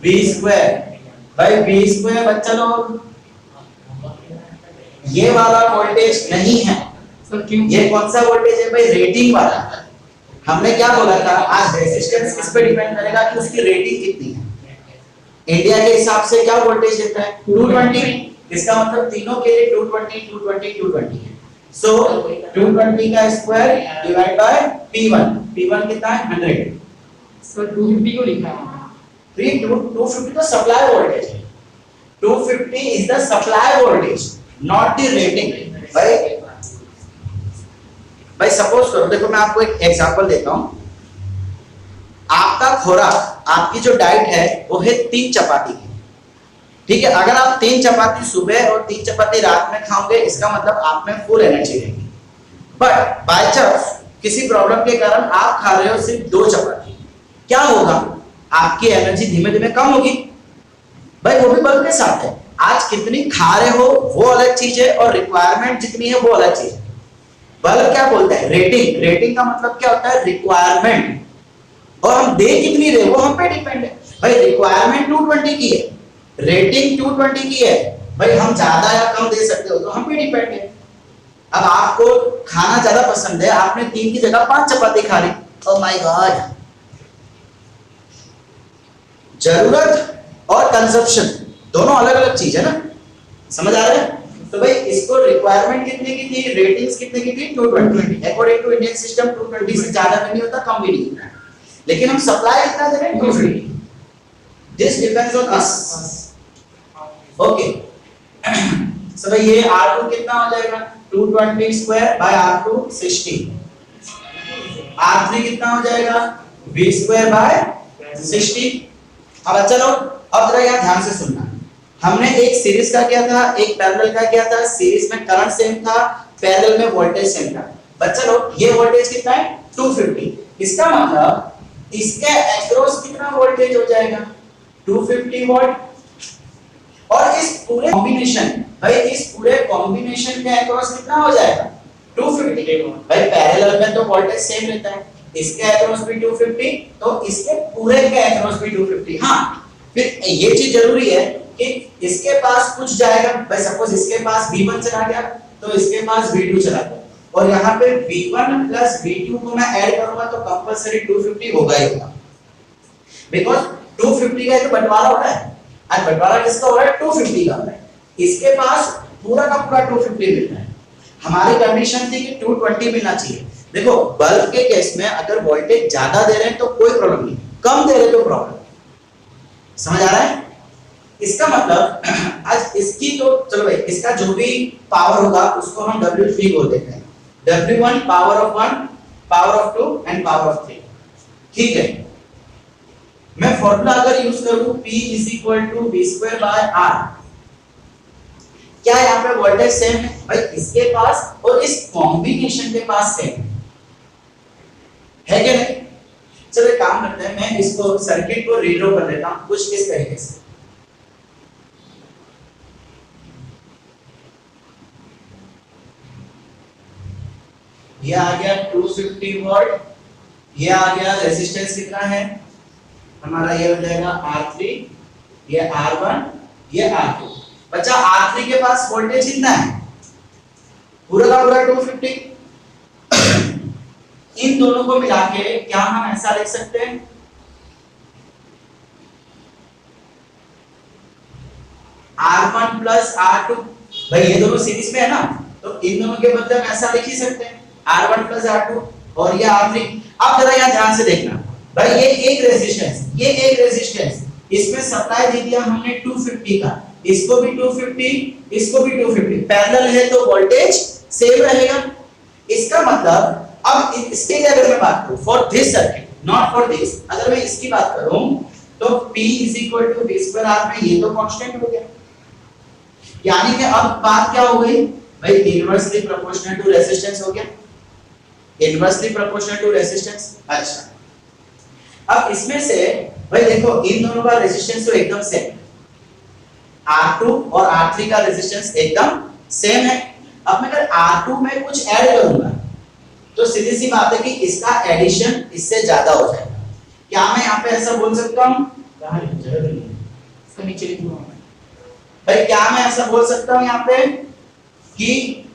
V square भाई V square बच्चा लोग ये वाला वोल्टेज नहीं है। सर क्यों? ये कौन सा वोल्टेज है भाई? रेटिंग वाला। हमने क्या बोला था आज रेजिस्टेंस किस पे डिपेंड करेगा कि उसकी रेटिंग कितनी है। इंडिया के हिसाब से क्या वोल्टेज देता है? 220। इसका मतलब तीनों के लिए 220 220 220 है। सो 220 का square divide by P1, P1 कितना है? 100। सर 250 को लिखा है। 250 तो सप्लाई वोल्टेज है। 250 is the supply voltage not the rating. भाई सपोज करो, देखो मैं आपको एक एग्जांपल देता हूं। आपका खुराक, आपकी जो डाइट है वो है 3 चपाती की, ठीक है। अगर आप 3 चपाती सुबह और 3 चपाती रात में खाओगे, इसका मतलब आप में फुल एनर्जी रहेगी। बट बाय चांस किसी प्रॉब्लम के कारण आप खा रहे हो सिर्फ 2 चपाती, क्या होगा? आपकी एनर्जी धीमे धीमे कम होगी। भाई वो भी बल्ब के साथ है। आज कितनी खा रहे हो वो अलग चीज है, और रिक्वायरमेंट जितनी है वो अलग चीज है। बल्ब क्या बोलते हैं? रेटिंग। रेटिंग का मतलब क्या होता है? रिक्वायरमेंट। और हम दे कितनी रहे वो हम पे डिपेंड है। भाई रिक्वायरमेंट 220 की है, रेटिंग 220 की है, भाई हम ज्यादा या कम दे सकते हो तो हम पे डिपेंड है। अब आपको खाना ज्यादा पसंद है, आपने 3 की जगह 5 चपाती खा ली, ओह माय गॉड। जरूरत और कंजप्शन दोनों अलग अलग चीज है ना, समझ आ रहा है? तो भाई इसको रिक्वायरमेंट कितने की थी, रेटिंग्स कितने की थी? 220। अकॉर्डिंग टू इंडियन सिस्टम 220 से ज्यादा भी नहीं होता, कम भी नहीं होता, लेकिन हम सप्लाई कितना दे रहे हैं? 250। This depends on us. Okay so भाई ये R2 कितना हो जाएगा? 220 स्क्वायर बाय R2 60। R3 कितना हो जाएगा? V square by 60। अब चलो अब जरा यहाँ ध्यान से सुनना। हमने एक सीरीज का किया था, एक पैरेलल का किया था। सीरीज में करंट सेम था, पैरेलल में वोल्टेज सेम था। बच्चा लोग ये वोल्टेज कितना है? 250। इसका मतलब इसके अक्रॉस कितना वोल्टेज हो जाएगा? 250 वोल्ट। और इस पूरे कॉम्बिनेशन भाई इस पूरे कॉम्बिनेशन के अक्रॉस कितना हो जाएगा 250। भाई पैरेलल में तो वोल्टेज सेम रहता है, इसके अक्रॉस भी 250 तो इसके पूरे के अक्रॉस भी 250। हाँ फिर ये चीज जरूरी है कि इसके पास कुछ जाएगा, भाई सपोज इसके पास V1 चला गया तो इसके पास V2 चला गया, और यहाँ पे V1 प्लस V2 को मैं ऐड करूंगा तो कंपलसरी 250 होगा ही होगा, बिकॉज 250 का तो बंटवारा हो रहा है, आज बंटवारा किसका हो रहा है 250 का हो रहा है, इसके पास पूरा का पूरा 250 मिल रहा है। हमारी कंडीशन थी कि 220 मिलना चाहिए। देखो बल्ब के केस में अगर वोल्टेज ज्यादा दे रहे हैं तो कोई प्रॉब्लम नहीं, कम दे रहे तो प्रॉब्लम। समझ आ रहा है? इसका मतलब आज इसकी तो चलो भाई इसका जो भी पावर होगा उसको हम W3 बोल देते हैं, W1 power of 1 power of 2 and power of 3। ठीक है, मैं फॉर्मूला अगर यूज करूं P V2/R, क्या यहाँ पे वोल्टेज सेम है? भाई इसके पास और इस कॉम्बिनेशन के पास सेम है क्या नहीं? चलो एक काम करते हैं, मैं इसको सर्किट को रीड्रॉ कर देता हूं कुछ इस तरीके से। ये आ गया 250 वोल्ट, ये आ गया रेजिस्टेंस कितना है हमारा, ये हो जाएगा R3, ये R1, ये R2। बच्चा R3 के पास वोल्टेज कितना है, पूरा का पूरा 250। इन दोनों को मिला के क्या हम ऐसा लिख सकते हैं, R1 प्लस R2, भाई ये दोनों सीरीज में है ना, तो इन दोनों के बदले हम ऐसा लिख ही सकते हैं R1 प्लस R2 और ये R3। अब जरा यहाँ ध्यान से देखना, भाई ये एक रेजिस्टेंस, ये एक रेजिस्टेंस, इसमें सप्लाई दे दिया हमने 250 का, इसको भी 250, इसको भी 250, पैरेलल है तो वोल्टेज सेम रहेगा। इसका मतलब अब इसके लिए अगर मैं बात करूं for this circuit, not for this, अगर मैं इसकी बात करूं तो P V2R में ये तो कांस्टेंट हो गया, यानी कि अब बात क्या हो गई भाई, इनवर्सली प्रोपोर्शनल टू रेजिस्टेंस हो गया, इनवर्सली प्रोपोर्शनल टू रेजिस्टेंस। अच्छा अब इसमें से भाई देखो इन दोनों का रेजिस्टेंस तो एकदम सेम, R2 और R3 का रेजिस्टेंस एकदम सेम है। अब मैं अगर R2 में कुछ ऐड करूंगा तो सीधी सी बात है कि इसका एडिशन इससे ज्यादा हो जाएगा। क्या मैं यहाँ पे ऐसा बोल सकता हूँ, नीचे लिख दूंगा भाई क्या मैं ऐसा बोल सकता हूँ यहाँ पे कि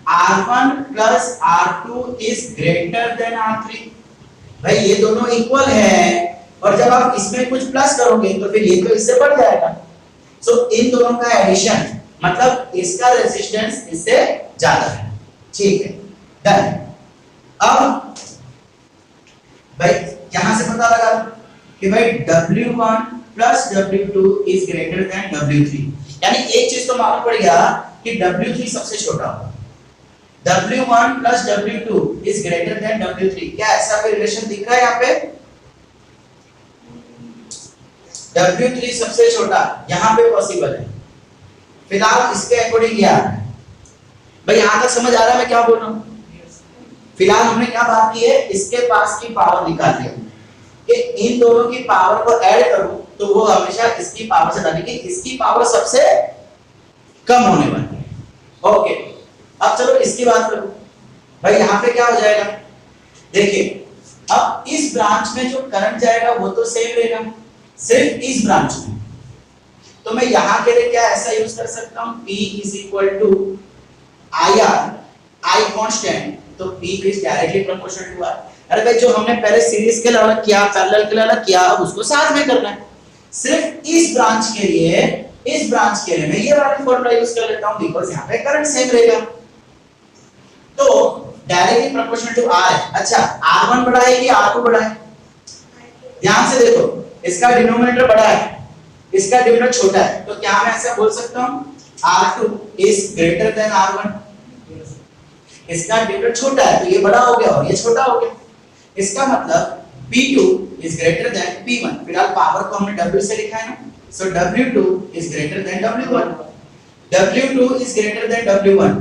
R1 plus R2 is greater then R3? भाई ये दोनों इक्वल है, और जब आप इसमें कुछ प्लस करोगे तो फिर ये तो इससे बढ़ जाएगा। सो इन दोनों का एडिशन मतलब इसका रेजिस्टेंस इससे ज्यादा है। ठीक है, डन। अब भाई यहां से पता लगा कि भाई W1 plus W2 is greater then W3, यानी एक चीज तो मालूम पड़ गया कि W3 सबसे छोटा होगा, W1 plus W2 is greater then W3। क्या ऐसा कोई रिलेशन दिख रहा है यहाँ पे? W3 सबसे छोटा यहाँ पे पॉसिबल है, फिलहाल इसके अकॉर्डिंग क्या है भाई, यहां तक समझ आ रहा है मैं क्या बोल रहा हूँ? फिलहाल हमने क्या बात की है, इसके पास की पावर निकाल ली हमने कि इन दोनों की पावर को ऐड करूं तो वो हमेशा इसकी पावर से ज्यादा, कि इसकी पावर सबसे कम होने वाली है। ओके अब चलो इसकी बात करूं, भाई यहाँ पे क्या हो जाएगा, देखिए अब इस ब्रांच में जो करंट जाएगा वो तो सेम रहेगा, सिर्फ इस ब्रांच में, तो मैं यहाँ के लिए क्या ऐसा यूज कर सकता हूँ, P is equal to IR, I constant, तो P is directly proportional to R। अरे भाई जो हमने पहले सीरीज के लिए अलग किया, पैरेलल के लिए अलग किया, अब उसको साथ में करना है। सिर्फ इस ब्रांच के लिए, इस ब्रांच के लिए मैं ये वाला फॉर्मूला यूज कर लेता हूं बिकॉज़ यहां पे करंट सेम रहेगा, तो डायरेक्टली प्रोपोर्शनल टू R है। अच्छा R1 बड़ा है कि R2 बड़ा है? ध्यान से देखो, इसका डिनोमिनेटर बड़ा है, इसका डिनोमिनेटर छोटा है, तो क्या मैं ऐसा बोल सकता हूं R2 is greater then R1? इसका डिनोमिनेटर छोटा है तो ये बड़ा हो गया और ये छोटा हो गया, इसका मतलब P2 is greater than P1। फिलहाल पावर को हमने W से लिखा है ना, so W2 is greater than W1, W2 is greater than W1,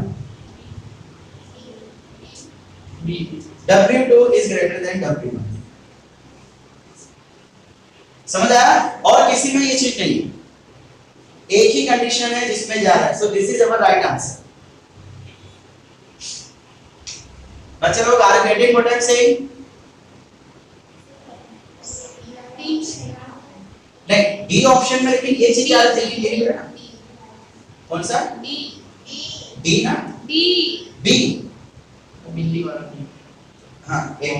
W2 is greater than W1। समझ आया? और किसी में ये चीज नहीं है, एक ही कंडीशन है जिसमें जा रहा है, so this is our right answer. बच्चे लोग are getting what I am saying? नहीं, डी ऑप्शन में लेकिन ये चीज याद रखिए, ये नहीं है ना। कौन सा? डी ना, बी बिल्ली वाला नहीं। हाँ एक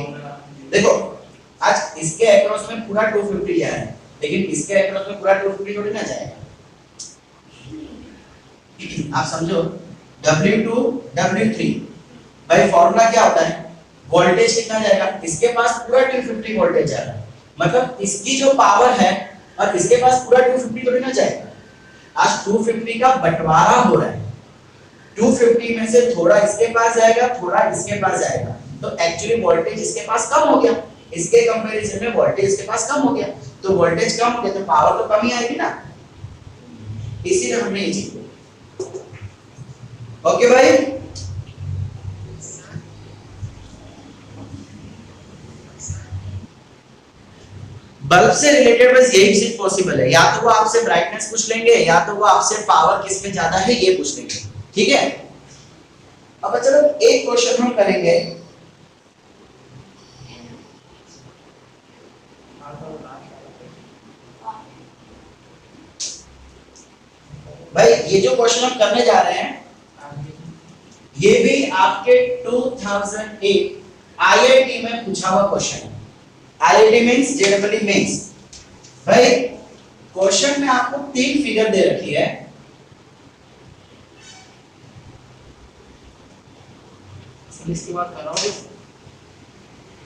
देखो, आज इसके अक्रॉस में पूरा 250 लिया है, लेकिन इसके अक्रॉस में पूरा 250 थोड़ी ना जाएगा। आप समझो, W2 W3 भाई फॉर्मूला क्या होता है, वोल्टेज कितना जाएगा, इसके पास पूरा 250 वोल्टेज जा रहा है, मतलब इसकी जो पावर है और इसके पास पूरा 250 थोड़ी ना जाएगा। आज 250 का बंटवारा हो रहा है, 250 में से थोड़ा इसके पास जाएगा, थोड़ा इसके पास जाएगा, तो एक्चुअली वोल्टेज इसके पास कम हो गया, इसके कंपैरिजन में वोल्टेज इसके पास कम हो गया, तो वोल्टेज कम हो गया तो पावर तो कम ही आएगी ना, इसीलिए हमने ये चीज। ओके भाई, बल्ब से रिलेटेड बस यही चीज पॉसिबल है, या तो वो आपसे ब्राइटनेस पूछ लेंगे या तो वो आपसे पावर किसमें ज्यादा है ये पूछ लेंगे, ठीक है। अब चलो एक क्वेश्चन हम करेंगे, भाई ये जो क्वेश्चन हम करने जा रहे हैं ये भी आपके 2008 आईआईटी में पूछा हुआ क्वेश्चन है। आईआईटी मींस जेडब्ल्यू मींस, भाई क्वेश्चन में आपको 3 फिगर दे रखी है, इसके बाद कराओगे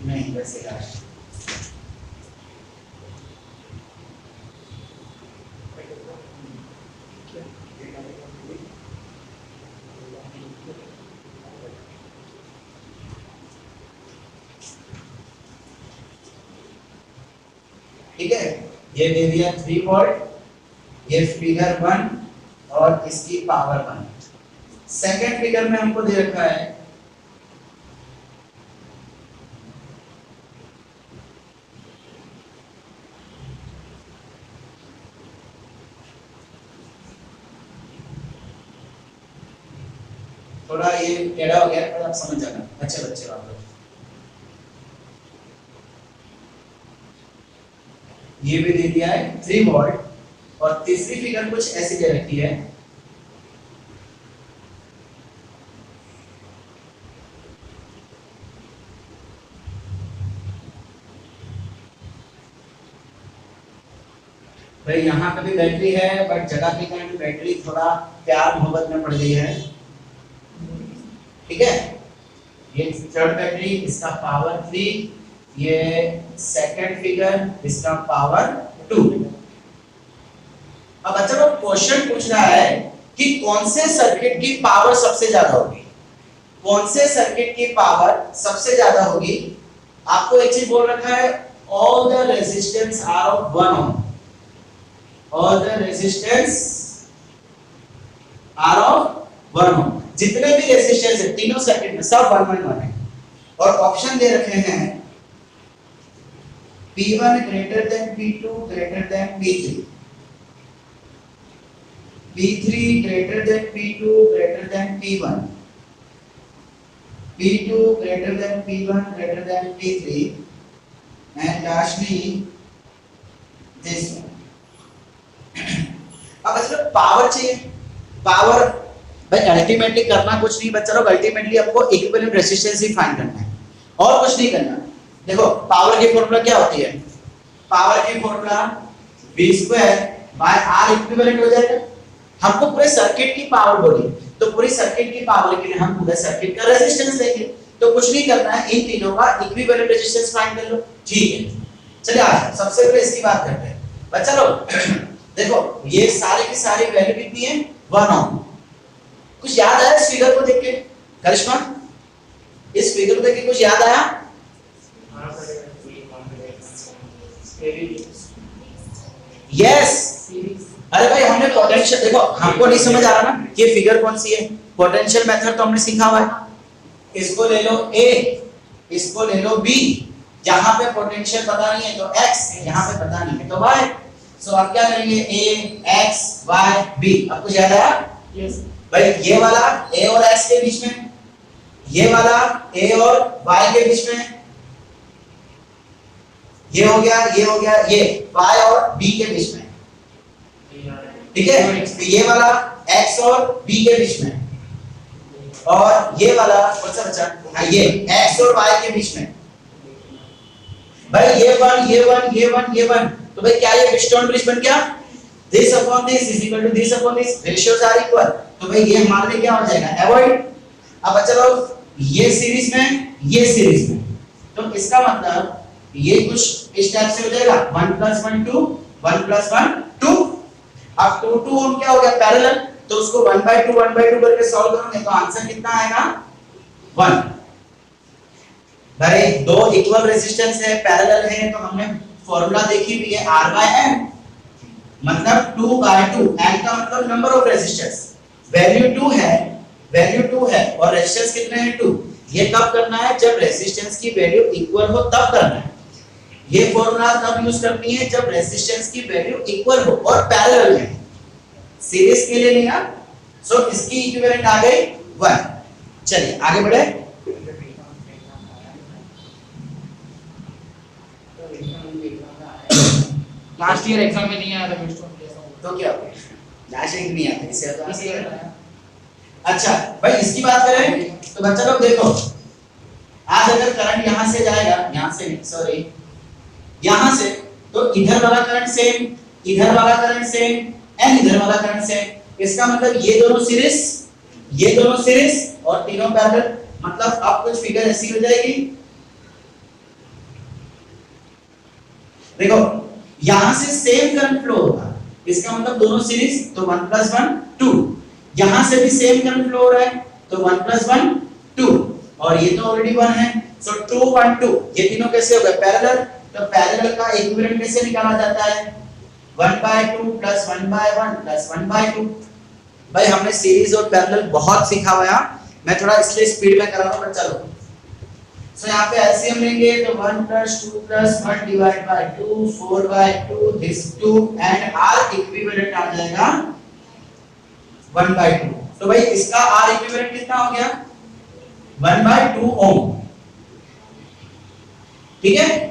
नहीं वैसे यार, ठीक है। ये दे दिया 3 वोल्ट, ये फिगर 1 और इसकी पावर 1। सेकंड फिगर में हमको दे रखा है थोड़ा ये टेढ़ा हो गया पर आप समझ जाना, अच्छे बच्चे आप लोग। ये भी दे दिया है 3 वोल्ट और तीसरी फिगर कुछ ऐसी दे रखी है, भाई यहाँ पे भी बैटरी है बट जगह के कारण बैटरी थोड़ा प्यार मोहब्बत में पड़ गई है, ठीक है। ये थर्ड बैटरी, इसका पावर 3, ये सेकंड फिगर, इसका पावर 2। अब अच्छा लोग क्वेश्चन पूछ रहा है कि कौन से सर्किट की पावर सबसे ज्यादा होगी, कौन से सर्किट की पावर सबसे ज्यादा होगी। आपको एक चीज बोल रखा है, all the resistance are of 1 ohm, all the resistance are of 1 ohm, जितने भी रेजिस्टेंस है तीनों सर्किट में सब 1 है। और ऑप्शन दे रखे हैं P1 greater than P2 greater than P3, P3 greater than P2 greater than P1, P2 greater than P1 greater than P3, and lastly this one. अब बच्चों पावर चाहिए, पावर भाई अल्टीमेटली करना कुछ नहीं बच्चा लोग, अल्टीमेटली आपको इक्विवेलेंट रेजिस्टेंस ही फाइंड करना है और कुछ नहीं करना। देखो पावर की फॉर्मूला क्या होती है, पावर की formula V² bye R equivalent हो जाएगा। हमको पूरे सर्किट की पावर बोली तो पूरी सर्किट की पावर के लिए हम पूरे सर्किट का रेजिस्टेंस लेंगे, तो कुछ नहीं करना है, इन तीनों का इक्विवेलेंट रेजिस्टेंस फाइंड कर लो, ठीक है। चलिए आज सबसे पहले इसकी बात करते हैं बच्चा लोग। देखो ये सारी की सारी वैल्यू कितनी है, 1 ओम। कुछ याद आया इस फिगर को देख के, करिश्मा इस फिगर को देख के कुछ याद आया? यस, अरे भाई हमने पोटेंशियल, देखो हमको नहीं समझ आ रहा ना ये फिगर कौन सी है, पोटेंशियल मेथड तो हमने सीखा हुआ है। इसको ले लो A, इसको ले लो B, जहां पे पोटेंशियल पता नहीं है तो X, यहां पे पता नहीं है तो Y। सो आप क्या करेंगे a x y b। अब कुछ याद आया? यस भाई ये वाला a और x के बीच में, ये वाला a और y के बीच में, ये हो गया, ये हो गया, ये y और b के बीच में, ठीक है। तो ये वाला x और b के बीच में, और ये वाला कौन सा बचा? ये x और y के बीच में। भाई ये वन, ये वन, ये वन, ये वन, तो भाई क्या ये स्टोन ब्रिज बन गया? This upon this is equal to this upon this, ratios are equal. तो भाई ये हमारे लिए क्या हो जाएगा? अवॉइड। अब चलो ये सीरीज में, ये सीरीज में, तो इसका मतलब ये कुछ इस टाइप से हो जाएगा 1 + 1 2, 1 + 1 2। अब 2 2 ओम क्या हो गया? पैरेलल, तो उसको 1/2 1/2 करके सॉल्व करोगे तो आंसर कितना आएगा? 1। भाई दो इक्वल रेजिस्टेंस है, पैरेलल है, तो हमने फॉर्मूला देखी भी है R/n, मतलब 2/2। n का मतलब नंबर ऑफ रेजिस्टेंस, वैल्यू 2 है, वैल्यू 2 है और रेजिस्टेंस कितने हैं? 2। ये कब करना है? जब रेजिस्टेंस की वैल्यू इक्वल हो तब करना है। ये फॉर्मूला तब यूज करनी है जब रेजिस्टेंस की वैल्यू इक्वल हो और पैरेलल में, सीरीज के लिए नहीं ना। सो इसकी इक्विवेलेंट आ गई 1। चलिए आगे बढ़े। लास्ट ईयर एग्जाम में नहीं आया था मिस्टर तो क्या हो गया? लास्ट ईयर नहीं आता इसे तो इसी ईयर आया। अच्छा भाई इसकी बात करें तो बच्चा लोग देखो, आज अगर करंट यहां से जाएगा, यहां से नहीं सॉरी, यहां से, तो इधर वाला करंट सेम, इधर वाला करंट सेम एंड इधर वाला करंट सेम। इसका मतलब ये दोनों सीरीज, ये दोनों सीरीज और तीनों पैरेलल। मतलब अब कुछ फिगर ऐसी हो जाएगी, देखो यहां से सेम करंट फ्लो होगा, इसका मतलब दोनों सीरीज, तो 1 + 1 2। यहां से भी सेम करंट फ्लो हो रहा है, तो 1 + 1 2, और ये तो ऑलरेडी 1 है, सो 2 1 2। ये तीनों कैसे हो गए? पैरेलल। तो पैरेलल का इक्विवेलेंट कैसे निकाला जाता है? 1/2 + 1/1 + 1/2। भाई हमने सीरीज और पैरेलल बहुत सीखा हुआ है, मैं थोड़ा इसलिए स्पीड में कर रहा हूं, बच्चा लोग। सो यहाँ पे एलसीएम लेंगे तो 1 + 2 + 1 / 2 4/2 दिस 2 एंड आर इक्विवेलेंट आ जाएगा 1/2। तो भाई इसका आर इक्विवेलेंट कितना हो गया? 1/2 ओम, ठीक है।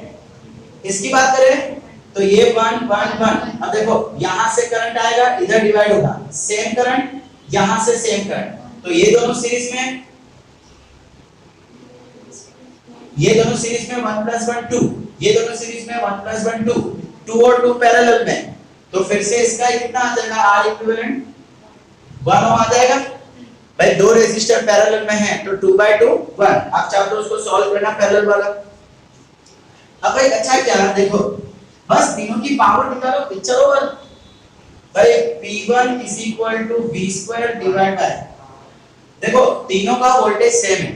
इसकी बात करें तो ये 1 1 1। अब देखो यहां से करंट आएगा, इधर डिवाइड होगा, सेम करंट, यहां से सेम करंट, तो ये दोनों सीरीज में, ये दोनों सीरीज में 1 + 1 2, ये दोनों सीरीज में 1 + 1 2, 2 और 2 पैरेलल में, तो फिर से इसका कितना आ जाएगा? आर इक्विवेलेंट 1 ओम आ जाएगा। भाई दो रेजिस्टर पैरेलल में हैं तो 2/2 1। आप चाहो तो उसको सॉल्व करना पैरेलल वाला। अब भाई अच्छा क्या, देखो बस तीनों की पावर निकालो, पिक्चर ओवर। भाई P1 = V²/, देखो तीनों का वोल्टेज सेम है,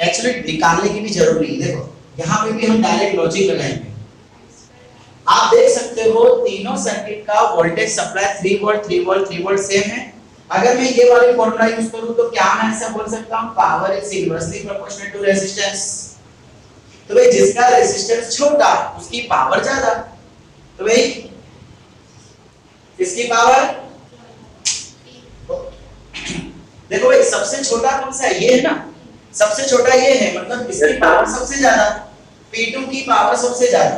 एक्चुअली निकालने की भी जरूरत नहीं। देखो यहाँ पे भी हम डायरेक्ट लॉजिक लगाएंगे, आप देख सकते हो तीनों सर्किट का voltage supply 3 volt 3 volt 3 volt same है। अगर मैं ये वाली फॉर्मूला यूज करूं तो क्या मैं ऐसा बोल सकता हूं? Power is inversely proportional to resistance. तो भाई जिसका रेजिस्टेंस छोटा उसकी पावर ज्यादा, तो भाई इसकी पावर, देखो भाई सबसे छोटा कौन सा है? ये है ना, सबसे छोटा ये है, मतलब इसकी पावर सबसे ज्यादा, P2 की पावर सबसे ज्यादा,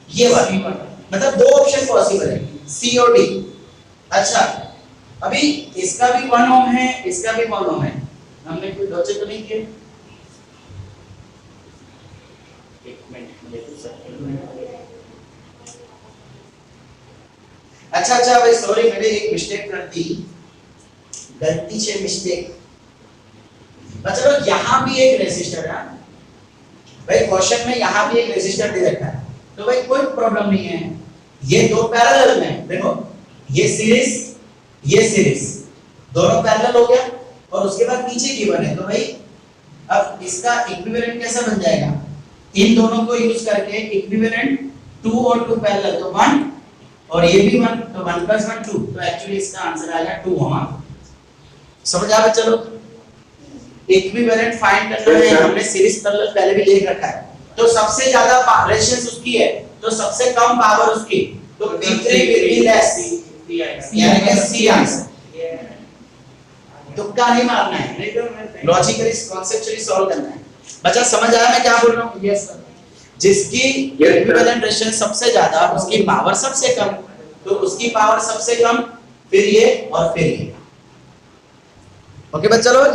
ये वाली। मतलब दो ऑप्शन पॉसिबल है, C और D। अच्छा अभी इसका भी 1 ओम है, इसका भी 1 ओम है, हमने कोई लॉजिक तो नहीं किया। एक मिनट, अच्छा भाई सॉरी, मैंने एक मिस्टेक कर दी, गलती से मिस्टेक। चलो यहाँ भी एक रेजिस्टर है भाई, क्वेश्चन में यहाँ भी एक रेजिस्टर दे रखा है, तो भाई कोई प्रॉब्लम नहीं है। ये दो पैरेलल में, देखो ये सीरीज, ये सीरीज, दोनों पैरेलल हो गया, और उसके बाद पीछे की बने, तो भाई अब इसका इक्विवेलेंट कैसा बन जाएगा? इन दोनों को यूज करके इक्विवेलेंट 2 और 2 पैरेलल, तो 1, और ये भी 1, तो 1 + 1 2। तो एक्चुअली इसका आंसर आएगा 2 ओम। समझ आ गया? चलो इक्विवेलेंट फाइंड करना है, हमने सीरीज पैरेलल पहले भी देख रखा है। तो सबसे ज्यादा रेजिस्टेंस उसकी है, तो सबसे कम पावर उसकी, तो P3 will be less, यानी कि C आंसर। तुक्का नहीं मारना है, लॉजिकली कॉन्सेप्चुअली सॉल्व करना है। बच्चा समझ आया मैं क्या बोल रहा हूँ? Yes sir. जिसकी इक्विवेलेंट रेशियो सबसे ज्यादा, उसकी पावर सबसे कम, तो उसकी पावर सबसे कम, फिर ये और फिर ये। ओके बच्चा लोग,